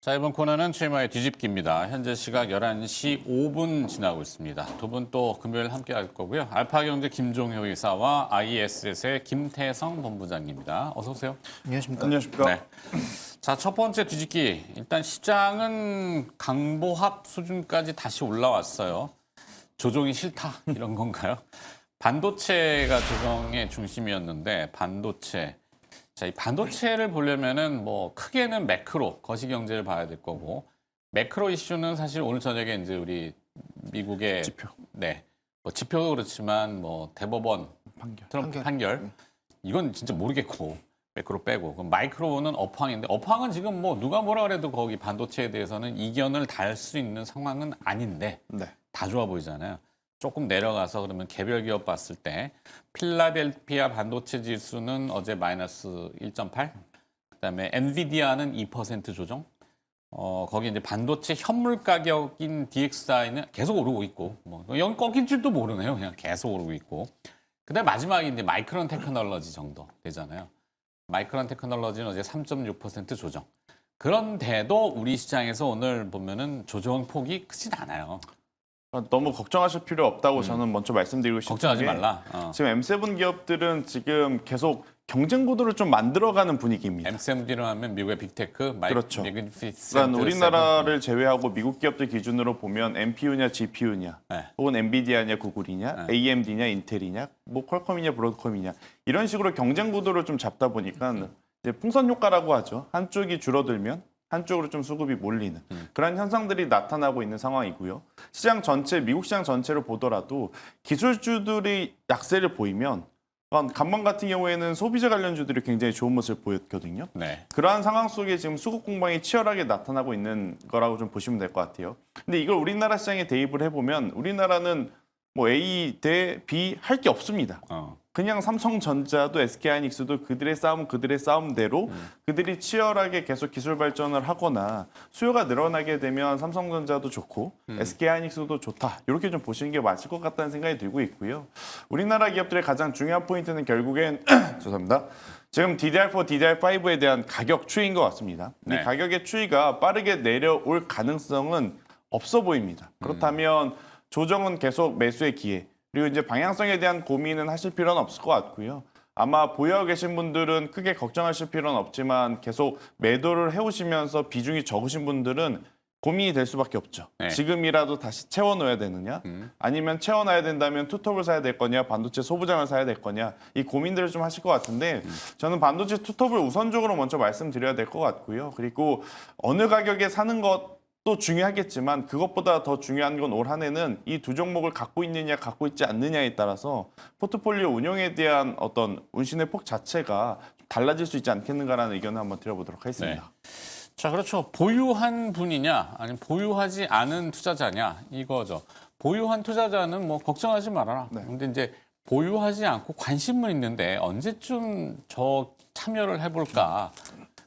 자, 이번 코너는 최마의 뒤집기입니다. 현재 시각 11시 5분 지나고 있습니다. 두 분 또 금요일 함께 할 거고요. 알파경제 김종효 이사와 ISS의 김태성 본부장입니다. 어서 오세요. 안녕하십니까. 안녕하십니까. 네. 자, 첫 번째 뒤집기. 일단 시장은 강보합 수준까지 다시 올라왔어요. 조정이 싫다 이런 건가요? 반도체가 조정의 중심이었는데 반도체. 자, 이 반도체를 보려면은 뭐 크게는 매크로 거시경제를 봐야 될 거고 매크로 이슈는 사실 오늘 저녁에 이제 우리 미국의 지표. 네. 뭐 지표도 그렇지만 뭐 대법원 트럼프 판결 이건 진짜 모르겠고 매크로 빼고 그럼 마이크로는 업황인데 업황은 지금 뭐 누가 뭐라 그래도 거기 반도체에 대해서는 이견을 달 수 있는 상황은 아닌데 네. 다 좋아 보이잖아요. 조금 내려가서 그러면 개별 기업 봤을 때 필라델피아 반도체 지수는 어제 마이너스 1.8, 그다음에 엔비디아는 2% 조정. 거기 이제 반도체 현물 가격인 DXI는 계속 오르고 있고, 뭐 여기 꺾일 줄도 모르네요. 그냥 계속 오르고 있고. 그다음 마지막에 이제 마이크론 테크놀로지 정도 되잖아요. 마이크론 테크놀로지는 어제 3.6% 조정. 그런데도 우리 시장에서 오늘 보면은 조정 폭이 크진 않아요. 너무 걱정하실 필요 없다고 저는 먼저 말씀드리고 싶은 걱정하지 게 말라. 지금 M7 기업들은 지금 계속 경쟁 구도를 좀 만들어가는 분위기입니다. M7D로 하면 미국의 빅테크, 그렇죠. 매그니피센트 그러니까 우리나라를 제외하고 미국 기업들 기준으로 보면 NPU냐 GPU냐 네. 혹은 엔비디아냐 구글이냐 AMD냐 인텔이냐 뭐 퀄컴이냐 브로드컴이냐 이런 식으로 경쟁 구도를 좀 잡다 보니까 이제 풍선 효과라고 하죠. 한쪽이 줄어들면 한쪽으로 좀 수급이 몰리는 그런 현상들이 나타나고 있는 상황이고요. 시장 전체, 미국 시장 전체를 보더라도 기술주들이 약세를 보이면 간밤 같은 경우에는 소비자 관련주들이 굉장히 좋은 모습을 보였거든요. 네. 그러한 상황 속에 지금 수급 공방이 치열하게 나타나고 있는 거라고 좀 보시면 될 것 같아요. 근데 이걸 우리나라 시장에 대입을 해보면 우리나라는 뭐 A 대 B 할 게 없습니다. 그냥 삼성전자도 SK하이닉스도 그들의 싸움은 그들의 싸움대로 그들이 치열하게 계속 기술 발전을 하거나 수요가 늘어나게 되면 삼성전자도 좋고 SK하이닉스도 좋다. 이렇게 좀 보시는 게 맞을 것 같다는 생각이 들고 있고요. 우리나라 기업들의 가장 중요한 포인트는 결국엔 죄송합니다. 지금 DDR4, DDR5에 대한 가격 추이인 것 같습니다. 이 네. 가격의 추이가 빠르게 내려올 가능성은 없어 보입니다. 그렇다면 조정은 계속 매수의 기회. 그리고 이제 방향성에 대한 고민은 하실 필요는 없을 것 같고요. 아마 보유하고 계신 분들은 크게 걱정하실 필요는 없지만 계속 매도를 해오시면서 비중이 적으신 분들은 고민이 될 수밖에 없죠. 네. 지금이라도 다시 채워넣어야 되느냐 아니면 채워놔야 된다면 투톱을 사야 될 거냐 반도체 소부장을 사야 될 거냐 이 고민들을 좀 하실 것 같은데 저는 반도체 투톱을 우선적으로 먼저 말씀드려야 될 것 같고요. 그리고 어느 가격에 사는 것도 중요하겠지만 그것보다 더 중요한 건 올 한 해는 이 두 종목을 갖고 있느냐 갖고 있지 않느냐에 따라서 포트폴리오 운용에 대한 어떤 운신의 폭 자체가 달라질 수 있지 않겠는가라는 의견을 한번 드려보도록 하겠습니다. 자, 그렇죠. 보유한 분이냐, 아니면 보유하지 않은 투자자냐, 이거죠. 보유한 투자자는 뭐 걱정하지 말아라. 네. 근데 이제 보유하지 않고 관심은 있는데 언제쯤 저 참여를 해볼까.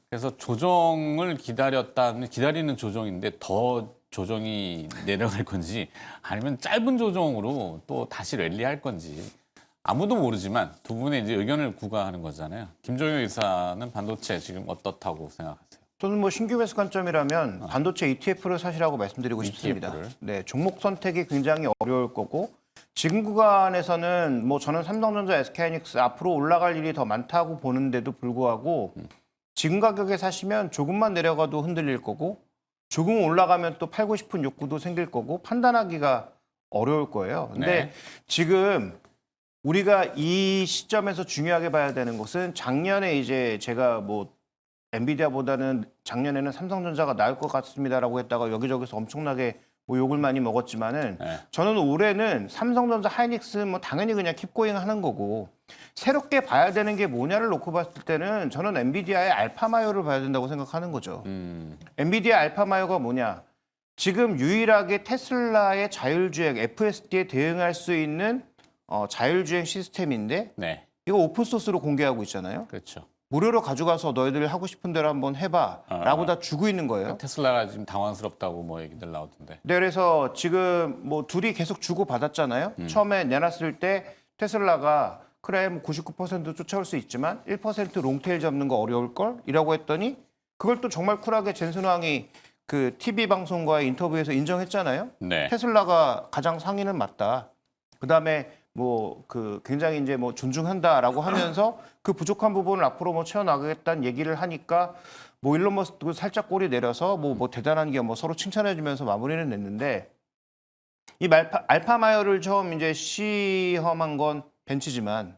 그래서 조정을 기다리는 조정인데 더 조정이 내려갈 건지 아니면 짧은 조정으로 또 다시 랠리할 건지 아무도 모르지만 두 분의 이제 의견을 구가하는 거잖아요. 김종효 이사는 반도체 지금 어떻다고 생각하세요? 저는 뭐 신규 매수 관점이라면 반도체 ETF를 사시라고 말씀드리고 싶습니다. ETF를. 네, 종목 선택이 굉장히 어려울 거고 지금 구간에서는 뭐 저는 삼성전자, SK하이닉스 앞으로 올라갈 일이 더 많다고 보는데도 불구하고 지금 가격에 사시면 조금만 내려가도 흔들릴 거고 조금 올라가면 또 팔고 싶은 욕구도 생길 거고 판단하기가 어려울 거예요. 근데 네. 지금 우리가 이 시점에서 중요하게 봐야 되는 것은 작년에 이제 제가 뭐 엔비디아보다는 작년에는 삼성전자가 나을 것 같습니다라고 했다가 여기저기서 엄청나게 뭐 욕을 많이 먹었지만은 네. 저는 올해는 삼성전자, 하이닉스 뭐 당연히 그냥 킵고잉 하는 거고 새롭게 봐야 되는 게 뭐냐를 놓고 봤을 때는 저는 엔비디아의 알파마요를 봐야 된다고 생각하는 거죠. 엔비디아 알파마요가 뭐냐? 지금 유일하게 테슬라의 자율주행 FSD에 대응할 수 있는 자율주행 시스템인데 네, 이거 오픈소스로 공개하고 있잖아요. 그렇죠. 무료로 가져가서 너희들 하고 싶은 대로 한번 해봐 라고 다 주고 있는 거예요. 테슬라가 지금 당황스럽다고 뭐 얘기들 나오던데. 네, 그래서 지금 뭐 둘이 계속 주고 받았잖아요. 처음에 내놨을 때 테슬라가 그래 뭐 99% 쫓아올 수 있지만 1% 롱테일 잡는 거 어려울 걸 이라고 했더니 그걸 또 정말 쿨하게 젠슨 왕이 그 TV 방송과의 인터뷰에서 인정했잖아요. 네. 테슬라가 가장 상위는 맞다. 그다음에 뭐 그 굉장히 이제 뭐 존중한다라고 하면서 그 부족한 부분을 앞으로 뭐 채워나가겠다는 얘기를 하니까 뭐 일론 머스크도 살짝 꼬리 내려서 뭐 대단한 게 뭐 서로 칭찬해주면서 마무리는 냈는데 이 알파마이어를 처음 이제 시험한 건 벤츠지만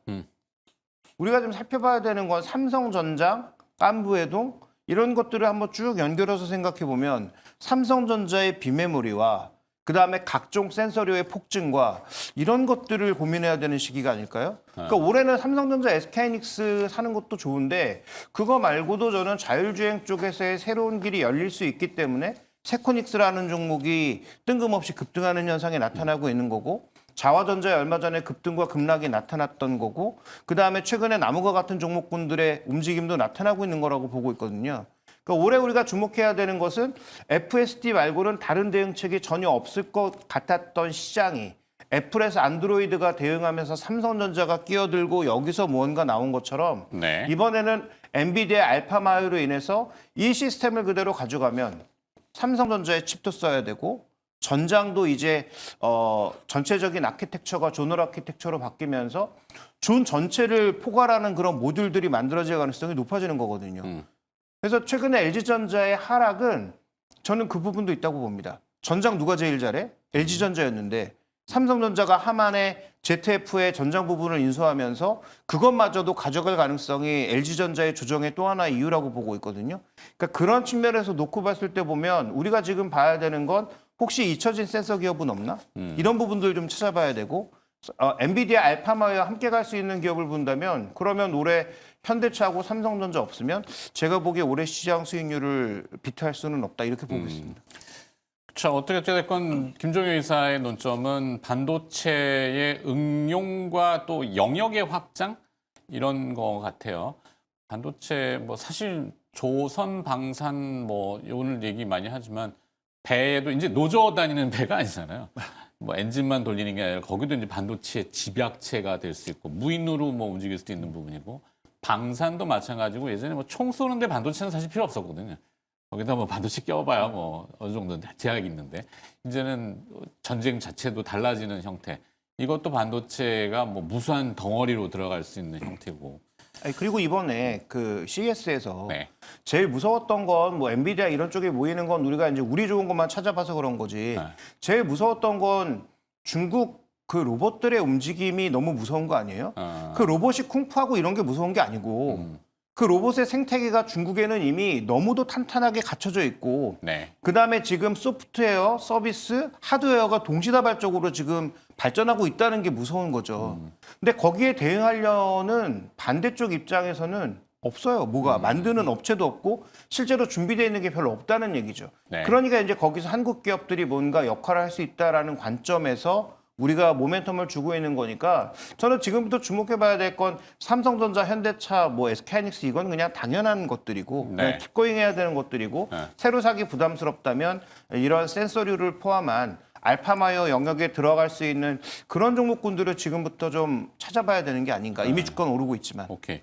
우리가 좀 살펴봐야 되는 건 삼성전자, 깐부해동 이런 것들을 한번 쭉 연결해서 생각해 보면 삼성전자의 비메모리와 그다음에 각종 센서류의 폭증과 이런 것들을 고민해야 되는 시기가 아닐까요? 그러니까 올해는 삼성전자, SK하이닉스 사는 것도 좋은데 그거 말고도 저는 자율주행 쪽에서의 새로운 길이 열릴 수 있기 때문에 세코닉스라는 종목이 뜬금없이 급등하는 현상이 나타나고 있는 거고 자화전자에 얼마 전에 급등과 급락이 나타났던 거고 그다음에 최근에 나무과 같은 종목군들의 움직임도 나타나고 있는 거라고 보고 있거든요. 그러니까 올해 우리가 주목해야 되는 것은 FSD 말고는 다른 대응책이 전혀 없을 것 같았던 시장이 애플에서 안드로이드가 대응하면서 삼성전자가 끼어들고 여기서 무언가 나온 것처럼 네. 이번에는 엔비디아 알파마이어로 인해서 이 시스템을 그대로 가져가면 삼성전자의 칩도 써야 되고 전장도 이제 전체적인 아키텍처가 존얼 아키텍처로 바뀌면서 존 전체를 포괄하는 그런 모듈들이 만들어질 가능성이 높아지는 거거든요. 그래서 최근에 LG전자의 하락은 저는 그 부분도 있다고 봅니다. 전장 누가 제일 잘해? LG전자였는데 삼성전자가 하만의 ZF의 전장 부분을 인수하면서 그것마저도 가져갈 가능성이 LG전자의 조정의 또 하나의 이유라고 보고 있거든요. 그러니까 그런 측면에서 놓고 봤을 때 보면 우리가 지금 봐야 되는 건 혹시 잊혀진 센서 기업은 없나? 이런 부분들 좀 찾아봐야 되고 엔비디아 알파마와 함께 갈 수 있는 기업을 본다면 그러면 올해 현대차하고 삼성전자 없으면 제가 보기에 올해 시장 수익률을 비트할 수는 없다 이렇게 보고 있습니다. 자, 어떻게 됐건 김종효 이사의 논점은 반도체의 응용과 또 영역의 확장 이런 거 같아요. 반도체 뭐 사실 조선 방산 뭐 오늘 얘기 많이 하지만 배에도 이제 노조 다니는 배가 아니잖아요. 뭐 엔진만 돌리는 게 아니라 거기도 이제 반도체 집약체가 될 수 있고 무인으로 뭐 움직일 수도 있는 부분이고 방산도 마찬가지고 예전에 뭐 총 쏘는데 반도체는 사실 필요 없었거든요. 거기다 뭐 반도체 껴봐야 뭐 어느 정도 제약이 있는데 이제는 전쟁 자체도 달라지는 형태. 이것도 반도체가 뭐 무수한 덩어리로 들어갈 수 있는 형태고. 아니, 그리고 이번에 그 CES에서 네. 제일 무서웠던 건 뭐 엔비디아 이런 쪽에 모이는 건 우리가 이제 우리 좋은 것만 찾아봐서 그런 거지. 네. 제일 무서웠던 건 중국 그 로봇들의 움직임이 너무 무서운 거 아니에요? 그 로봇이 쿵푸하고 이런 게 무서운 게 아니고 그 로봇의 생태계가 중국에는 이미 너무도 탄탄하게 갖춰져 있고 네. 그다음에 지금 소프트웨어, 서비스, 하드웨어가 동시다발적으로 지금 발전하고 있다는 게 무서운 거죠. 근데 거기에 대응하려는 반대쪽 입장에서는 없어요. 뭐가 만드는 업체도 없고 실제로 준비되어 있는 게 별로 없다는 얘기죠. 네. 그러니까 이제 거기서 한국 기업들이 뭔가 역할을 할 수 있다라는 관점에서 우리가 모멘텀을 주고 있는 거니까 저는 지금부터 주목해봐야 될 건 삼성전자, 현대차, 뭐 SK하이닉스 이건 그냥 당연한 것들이고 네. 그냥 킵고잉 해야 되는 것들이고 네. 새로 사기 부담스럽다면 이런 센서류를 포함한 알파마이어 영역에 들어갈 수 있는 그런 종목군들을 지금부터 좀 찾아봐야 되는 게 아닌가. 이미 주가는 오르고 있지만. 오케이.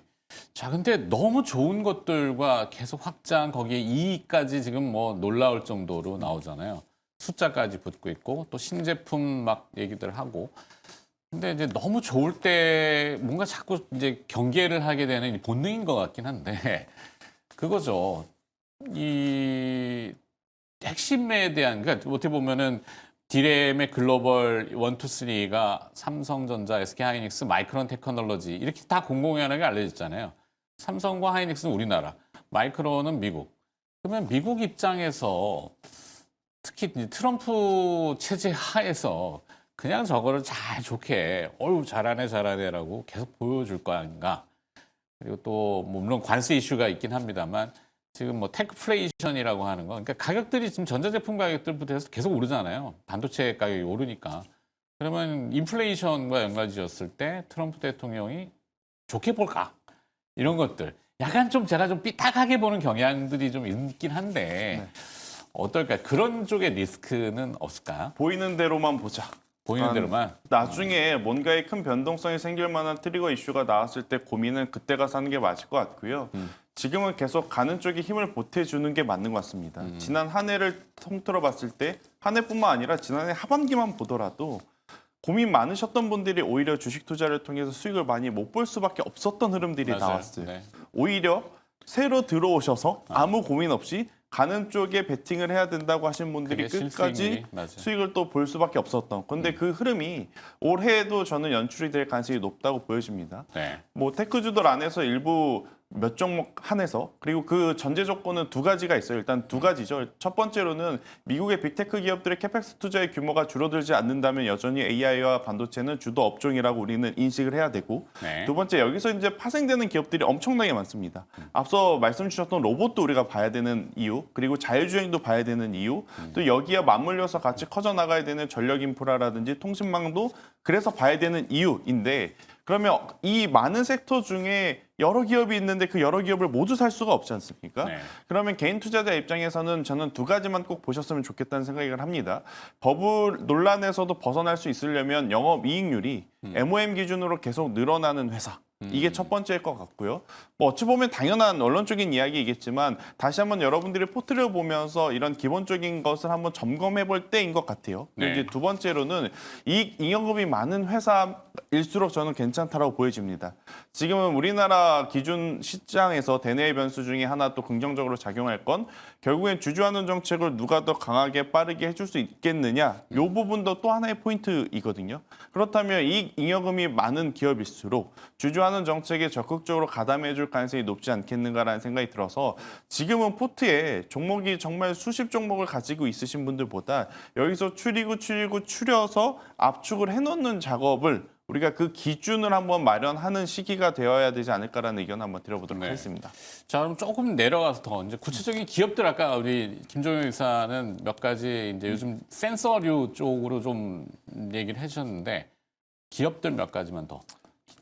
자, 근데 너무 좋은 것들과 계속 확장, 거기에 이익까지 지금 뭐 놀라울 정도로 나오잖아요. 숫자까지 붙고 있고 또 신제품 막 얘기들 하고. 근데 이제 너무 좋을 때 뭔가 자꾸 이제 경계를 하게 되는 본능인 것 같긴 한데 그거죠. 이 핵심에 대한 그러니까 어떻게 보면은 디램의 글로벌 1, 2, 3가 삼성전자, SK하이닉스, 마이크론 테크놀로지 이렇게 다 공공연하게 알려졌잖아요. 삼성과 하이닉스는 우리나라, 마이크론은 미국. 그러면 미국 입장에서 특히 이제 트럼프 체제 하에서 그냥 저거를 잘 좋게 어유 잘하네라고 계속 보여줄 거 아닌가. 그리고 또 뭐 물론 관세 이슈가 있긴 합니다만 지금 뭐 테크플레이션이라고 하는 거, 그러니까 가격들이 지금 전자제품 가격들부터 해서 계속 오르잖아요. 반도체 가격이 오르니까. 그러면 인플레이션과 연관지었을 때 트럼프 대통령이 좋게 볼까? 이런 것들. 약간 좀 제가 좀 삐딱하게 보는 경향들이 좀 있긴 한데 어떨까? 그런 쪽의 리스크는 없을까요? 보이는 대로만 보자. 보이는 대로만. 나중에 뭔가의 큰 변동성이 생길 만한 트리거 이슈가 나왔을 때 고민은 그때 가서 하는 게 맞을 것 같고요. 지금은 계속 가는 쪽에 힘을 보태주는 게 맞는 것 같습니다. 지난 한 해를 통틀어 봤을 때 한 해뿐만 아니라 지난해 하반기만 보더라도 고민 많으셨던 분들이 오히려 주식 투자를 통해서 수익을 많이 못 볼 수밖에 없었던 흐름들이 맞아요. 나왔어요. 네. 오히려 새로 들어오셔서 아무 고민 없이 가는 쪽에 베팅을 해야 된다고 하신 분들이 그게 끝까지 실수익률이, 맞아요. 수익을 또 볼 수밖에 없었던. 근데 그 흐름이 올해에도 저는 연출이 될 가능성이 높다고 보여집니다. 네. 뭐 테크주들 안에서 일부 몇 종목 한해서 그리고 그 전제 조건은 두 가지가 있어요. 일단 두 가지죠. 첫 번째로는 미국의 빅테크 기업들의 캐펙스 투자의 규모가 줄어들지 않는다면 여전히 AI와 반도체는 주도 업종이라고 우리는 인식을 해야 되고 네. 두 번째 여기서 이제 파생되는 기업들이 엄청나게 많습니다. 앞서 말씀 주셨던 로봇도 우리가 봐야 되는 이유, 그리고 자율주행도 봐야 되는 이유, 또 여기에 맞물려서 같이 커져 나가야 되는 전력 인프라라든지 통신망도 그래서 봐야 되는 이유인데 그러면 이 많은 섹터 중에 여러 기업이 있는데 그 여러 기업을 모두 살 수가 없지 않습니까? 네. 그러면 개인 투자자 입장에서는 저는 두 가지만 꼭 보셨으면 좋겠다는 생각을 합니다. 버블 논란에서도 벗어날 수 있으려면 영업이익률이 MOM 기준으로 계속 늘어나는 회사. 이게 첫 번째일 것 같고요. 뭐 어찌 보면 당연한 언론적인 이야기이겠지만 다시 한번 여러분들이 포트를 보면서 이런 기본적인 것을 한번 점검해 볼 때인 것 같아요. 네. 이제 두 번째로는 이익 잉여금이 많은 회사일수록 저는 괜찮다라고 보여집니다. 지금은 우리나라 기준 시장에서 대내의 변수 중에 하나 또 긍정적으로 작용할 건 결국엔 주주환원 정책을 누가 더 강하게 빠르게 해줄 수 있겠느냐 이 부분도 또 하나의 포인트이거든요. 그렇다면 이익 잉여금이 많은 기업일수록 주주환원 정책에 적극적으로 가담해줄 가능성이 높지 않겠는가라는 생각이 들어서 지금은 포트에 종목이 정말 수십 종목을 가지고 있으신 분들보다 여기서 추려서 압축을 해놓는 작업을 우리가 그 기준을 한번 마련하는 시기가 되어야 되지 않을까라는 의견 한번 드려보도록 네. 하겠습니다. 자, 그럼 조금 내려가서 더 이제 구체적인 기업들 아까 우리 김종영 의사는 몇 가지 이제 요즘 센서류 쪽으로 좀 얘기를 해주셨는데 기업들 몇 가지만 더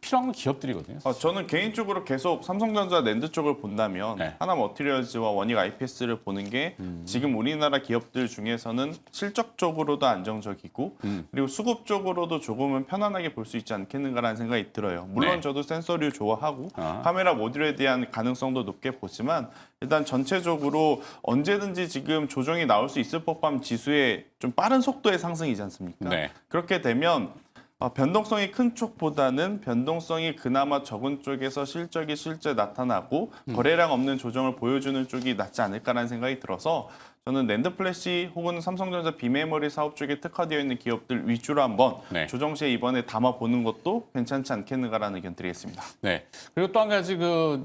필요한 건 기업들이거든요. 저는 개인적으로 계속 삼성전자 랜드 쪽을 본다면 네. 하나 머티리얼즈와 원익 IPS를 보는 게 지금 우리나라 기업들 중에서는 실적적으로도 안정적이고 그리고 수급적으로도 조금은 편안하게 볼 수 있지 않겠는가라는 생각이 들어요. 물론 네. 저도 센서류 좋아하고 아. 카메라 모듈에 대한 가능성도 높게 보지만 일단 전체적으로 언제든지 지금 조정이 나올 수 있을 법한 지수의 좀 빠른 속도의 상승이지 않습니까? 네. 그렇게 되면 변동성이 큰 쪽보다는 변동성이 그나마 적은 쪽에서 실적이 실제 나타나고 거래량 없는 조정을 보여주는 쪽이 낫지 않을까라는 생각이 들어서 저는 낸드 플래시 혹은 삼성전자 비메모리 사업 쪽에 특화되어 있는 기업들 위주로 한번 네. 조정 시에 이번에 담아보는 것도 괜찮지 않겠는가라는 의견 드리겠습니다. 네. 그리고 또 한 가지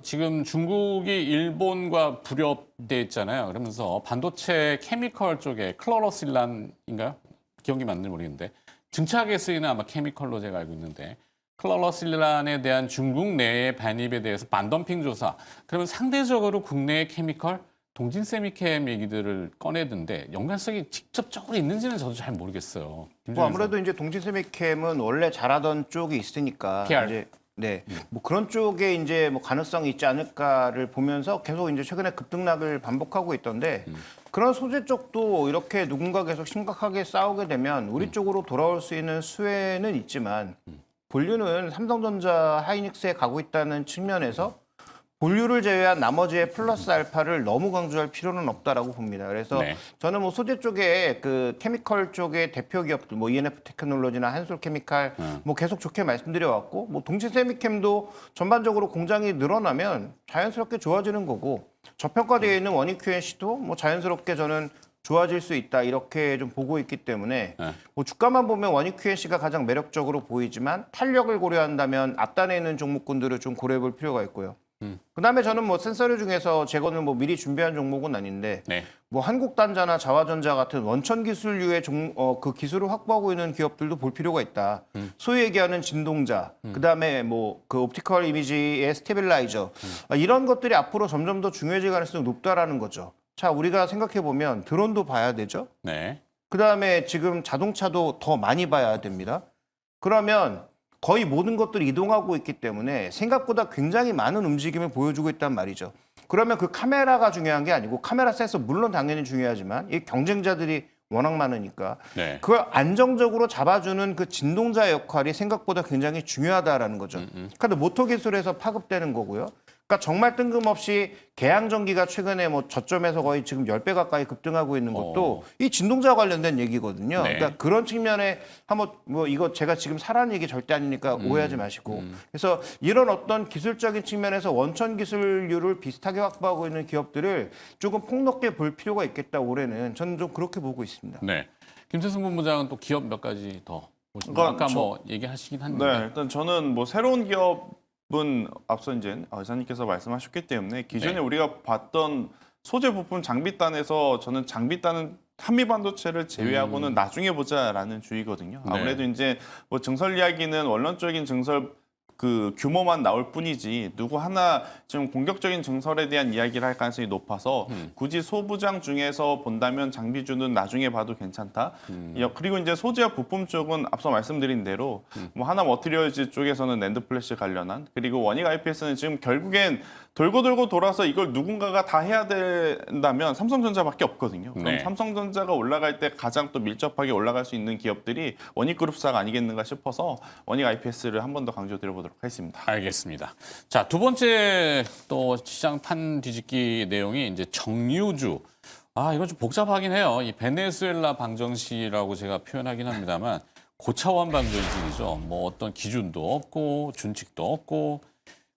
지금 중국이 일본과 불협돼 있잖아요. 그러면서 반도체 케미컬 쪽에 클로로실란인가요? 기억이 맞는지 모르겠는데 증착에 쓰이는 아마 케미컬로 제가 알고 있는데 클로로실란에 대한 중국 내의 반입에 대해서 반덤핑 조사. 그러면 상대적으로 국내의 케미컬 동진 세미캠 얘기들을 꺼내던데 연관성이 직접적으로 있는지는 저도 잘 모르겠어요. 뭐 아무래도 이제 동진세미캠은 원래 잘하던 쪽이 있으니까 PR. 이제 네, 뭐 그런 쪽에 이제 뭐 가능성이 있지 않을까를 보면서 계속 이제 최근에 급등락을 반복하고 있던데 그런 소재 쪽도 이렇게 누군가 계속 심각하게 싸우게 되면 우리 쪽으로 돌아올 수 있는 수혜는 있지만 본류는 삼성전자 하이닉스에 가고 있다는 측면에서 본류를 제외한 나머지의 플러스 알파를 너무 강조할 필요는 없다라고 봅니다. 그래서 네. 저는 뭐 소재 쪽에 그 케미컬 쪽의 대표 기업들, 뭐 ENF 테크놀로지나 한솔 케미칼 뭐 계속 좋게 말씀드려 왔고, 뭐 동진 세미캠도 전반적으로 공장이 늘어나면 자연스럽게 좋아지는 거고, 저평가되어 있는 원익 QNC도 뭐 자연스럽게 저는 좋아질 수 있다 이렇게 좀 보고 있기 때문에 네. 뭐 주가만 보면 원익 QNC가 가장 매력적으로 보이지만 탄력을 고려한다면 앞단에 있는 종목군들을 좀 고려해 볼 필요가 있고요. 그다음에 저는 뭐 센서류 중에서 제거는 뭐 미리 준비한 종목은 아닌데 네. 뭐 한국단자나 자화전자 같은 원천 기술류의 그 기술을 확보하고 있는 기업들도 볼 필요가 있다. 소위 얘기하는 진동자, 그다음에 뭐 그 옵티컬 이미지의 스테빌라이저 이런 것들이 앞으로 점점 더 중요해질 가능성이 높다라는 거죠. 자, 우리가 생각해 보면 드론도 봐야 되죠. 네. 그다음에 지금 자동차도 더 많이 봐야 됩니다. 그러면 거의 모든 것들이 이동하고 있기 때문에 생각보다 굉장히 많은 움직임을 보여주고 있단 말이죠. 그러면 그 카메라가 중요한 게 아니고 카메라 센서 물론 당연히 중요하지만 이 경쟁자들이 워낙 많으니까 네. 그걸 안정적으로 잡아주는 그 진동자 역할이 생각보다 굉장히 중요하다라는 거죠. 그러니까 모터 기술에서 파급되는 거고요. 그러니까 정말 뜬금없이 개항 전기가 최근에 뭐 저점에서 거의 지금 10배 가까이 급등하고 있는 것도 이 진동자와 관련된 얘기거든요. 네. 그러니까 그런 측면에 한번 뭐 이거 제가 지금 사라는 얘기 절대 아니니까 오해하지 마시고. 그래서 이런 어떤 기술적인 측면에서 원천 기술률을 비슷하게 확보하고 있는 기업들을 조금 폭넓게 볼 필요가 있겠다 올해는 저는 좀 그렇게 보고 있습니다. 네. 김태승 본부장은 또 기업 몇 가지 더 보시면 그러니까 아까 뭐 얘기하시긴 했는데. 네, 일단 저는 뭐 새로운 기업은 앞서 이제 의사님께서 말씀하셨기 때문에 기존에 네. 우리가 봤던 소재 부품 장비단에서 저는 장비단은 한미 반도체를 제외하고는 나중에 보자라는 주의거든요. 네. 아무래도 이제 뭐 증설 이야기는 원론적인 증설 그 규모만 나올 뿐이지 누구 하나 좀 공격적인 증설에 대한 이야기를 할 가능성이 높아서 굳이 소부장 중에서 본다면 장비주는 나중에 봐도 괜찮다. 그리고 이제 소재와 부품 쪽은 앞서 말씀드린 대로 뭐 하나 머티리얼즈 쪽에서는 낸드 플래시 관련한 그리고 원익 IPS는 지금 결국엔 돌고 돌아서 이걸 누군가가 다 해야 된다면 삼성전자밖에 없거든요. 그럼 네. 삼성전자가 올라갈 때 가장 또 밀접하게 올라갈 수 있는 기업들이 원익그룹사가 아니겠는가 싶어서 원익 IPS를 한 번 더 강조드려보도록 하겠습니다. 알겠습니다. 자, 두 번째 또 시장 판 뒤집기 내용이 이제 정유주. 아, 이건 좀 복잡하긴 해요. 이 베네수엘라 방정식이라고 제가 표현하긴 합니다만 고차원 방정식이죠. 뭐 어떤 기준도 없고 준칙도 없고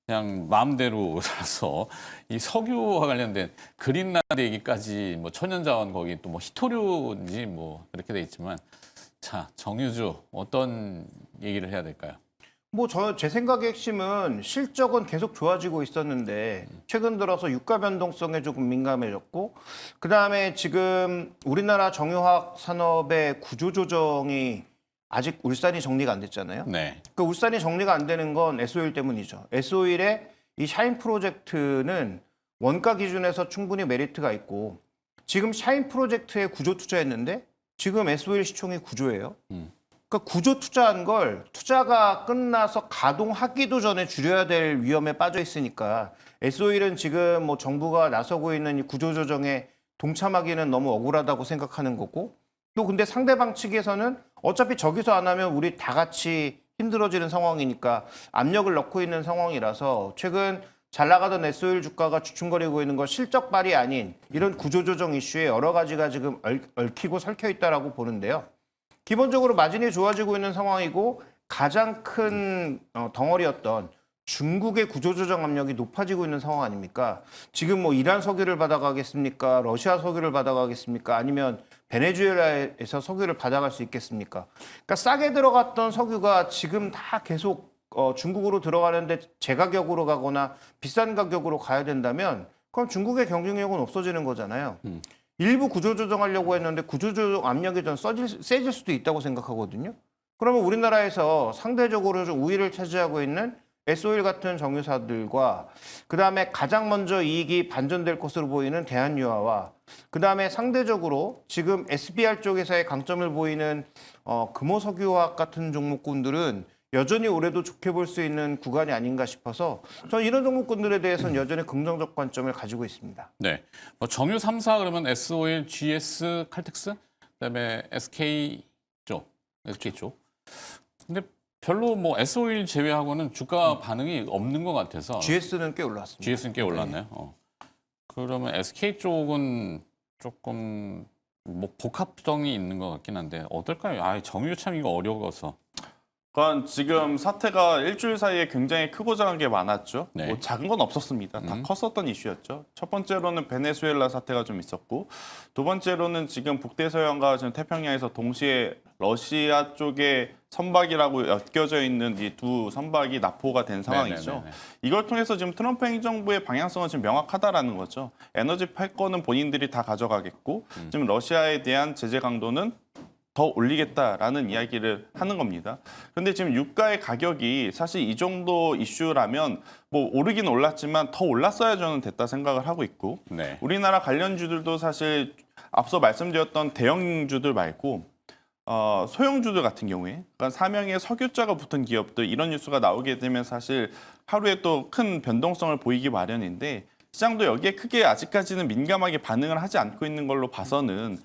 그냥 마음대로 살아서 이 석유와 관련된 그린란드 얘기까지 뭐 천연자원 거기 또 뭐 히토류인지 뭐 그렇게 돼 있지만 자, 정유주 어떤 얘기를 해야 될까요? 뭐 제 생각의 핵심은 실적은 계속 좋아지고 있었는데 최근 들어서 유가 변동성에 조금 민감해졌고 그다음에 지금 우리나라 정유화학 산업의 구조 조정이 아직 울산이 정리가 안 됐잖아요. 네. 그 울산이 정리가 안 되는 건 S-오일 때문이죠. S-오일의 이 샤인 프로젝트는 원가 기준에서 충분히 메리트가 있고 지금 샤인 프로젝트에 구조 투자했는데 지금 S-오일 시총이 구조예요. 그러니까 구조 투자한 걸 투자가 끝나서 가동하기도 전에 줄여야 될 위험에 빠져 있으니까 S-오일은 지금 뭐 정부가 나서고 있는 이 구조 조정에 동참하기는 너무 억울하다고 생각하는 거고 또 근데 상대방 측에서는 어차피 저기서 안 하면 우리 다 같이 힘들어지는 상황이니까 압력을 넣고 있는 상황이라서 최근 잘 나가던 S-오일 주가가 주춤거리고 있는 건 실적발이 아닌 이런 구조조정 이슈에 여러 가지가 지금 얽히고 설켜 있다라고 보는데요. 기본적으로 마진이 좋아지고 있는 상황이고 가장 큰 덩어리였던 중국의 구조조정 압력이 높아지고 있는 상황 아닙니까? 지금 뭐 이란 석유를 받아가겠습니까? 러시아 석유를 받아가겠습니까? 아니면 베네수엘라에서 석유를 받아갈 수 있겠습니까? 그러니까 싸게 들어갔던 석유가 지금 다 계속 중국으로 들어가는데 제가격으로 가거나 비싼 가격으로 가야 된다면 그럼 중국의 경쟁력은 없어지는 거잖아요. 일부 구조조정하려고 했는데 구조조정 압력이 좀 세질 수도 있다고 생각하거든요. 그러면 우리나라에서 상대적으로 좀 우위를 차지하고 있는 S-오일 같은 정유사들과 그다음에 가장 먼저 이익이 반전될 것으로 보이는 대한유화와 그다음에 상대적으로 지금 SBR 쪽에서의 강점을 보이는 금호석유화학 같은 종목군들은 여전히 올해도 좋게 볼 수 있는 구간이 아닌가 싶어서 저는 이런 종목군들에 대해서는 여전히 긍정적 관점을 가지고 있습니다. 네. 뭐 정유 3사 그러면 S-오일, GS, 칼텍스, 그다음에 SK 쪽. 근데 별로 뭐 S-오일 제외하고는 주가 반응이 없는 것 같아서 GS는 꽤 올랐습니다. GS는 꽤 올랐네요. 그러면 SK 쪽은 조금 뭐 복합성이 있는 것 같긴 한데 어떨까요? 아, 정유 참 이거 어려워서. 그러니까 지금 사태가 일주일 사이에 굉장히 크고 작은 게 많았죠. 네. 뭐 작은 건 없었습니다. 다 컸었던 이슈였죠. 첫 번째로는 베네수엘라 사태가 좀 있었고, 두 번째로는 지금 북대서양과 지금 태평양에서 동시에 러시아 쪽에 선박이라고 엮여져 있는 이 두 선박이 납포가 된 상황이죠. 네네네네. 이걸 통해서 지금 트럼프 행정부의 방향성은 지금 명확하다라는 거죠. 에너지 팔권은 본인들이 다 가져가겠고, 지금 러시아에 대한 제재 강도는 더 올리겠다라는 이야기를 하는 겁니다. 그런데 지금 유가의 가격이 사실 이 정도 이슈라면 뭐 오르긴 올랐지만 더 올랐어야 저는 됐다 생각을 하고 있고 네. 우리나라 관련주들도 사실 앞서 말씀드렸던 대형주들 말고 소형주들 같은 경우에 그러니까 사명에 석유자가 붙은 기업들 이런 뉴스가 나오게 되면 사실 하루에 또 큰 변동성을 보이기 마련인데 시장도 여기에 크게 아직까지는 민감하게 반응을 하지 않고 있는 걸로 봐서는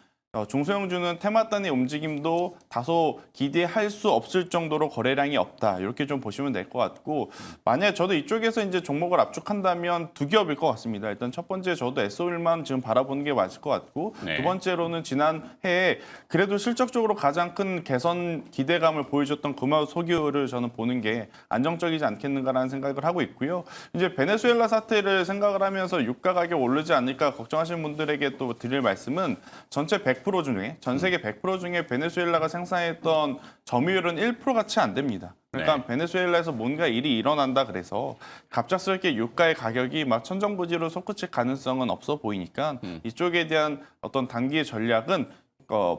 중소형주는 테마 단위 움직임도 다소 기대할 수 없을 정도로 거래량이 없다. 이렇게 좀 보시면 될 것 같고 만약에 저도 이쪽에서 이제 종목을 압축한다면 두 기업일 것 같습니다. 일단 첫 번째 저도 S-오일만 지금 바라보는 게 맞을 것 같고 네. 두 번째로는 지난 해에 그래도 실적적으로 가장 큰 개선 기대감을 보여줬던 금화 석유를 저는 보는 게 안정적이지 않겠는가라는 생각을 하고 있고요. 이제 베네수엘라 사태를 생각을 하면서 유가 가격 오르지 않을까 걱정하시는 분들에게 또 드릴 말씀은 전체 100% 중에 전 세계 100% 중에 베네수엘라가 생산했던 점유율은 1%가 채 안 됩니다. 그러니까 네. 베네수엘라에서 뭔가 일이 일어난다 그래서 갑작스럽게 유가의 가격이 막 천정부지로 솟구칠 가능성은 없어 보이니까 이쪽에 대한 어떤 단기의 전략은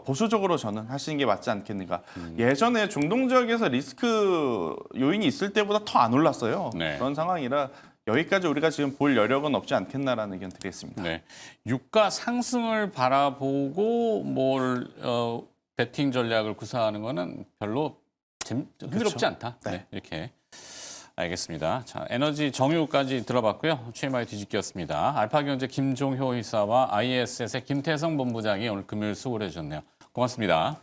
보수적으로 저는 하시는 게 맞지 않겠는가. 예전에 중동 지역에서 리스크 요인이 있을 때보다 더 안 올랐어요. 네. 그런 상황이라 여기까지 우리가 지금 볼 여력은 없지 않겠나라는 의견 드리겠습니다. 네. 유가 상승을 바라보고 베팅 전략을 구사하는 거는 별로 흥미롭지 않다. 네. 네. 이렇게 알겠습니다. 자, 에너지 정유까지 들어봤고요. TMI 뒤집기였습니다. 알파경제 김종효 이사와 ISS의 김태성 본부장이 오늘 금요일 수고를 해주셨네요. 고맙습니다.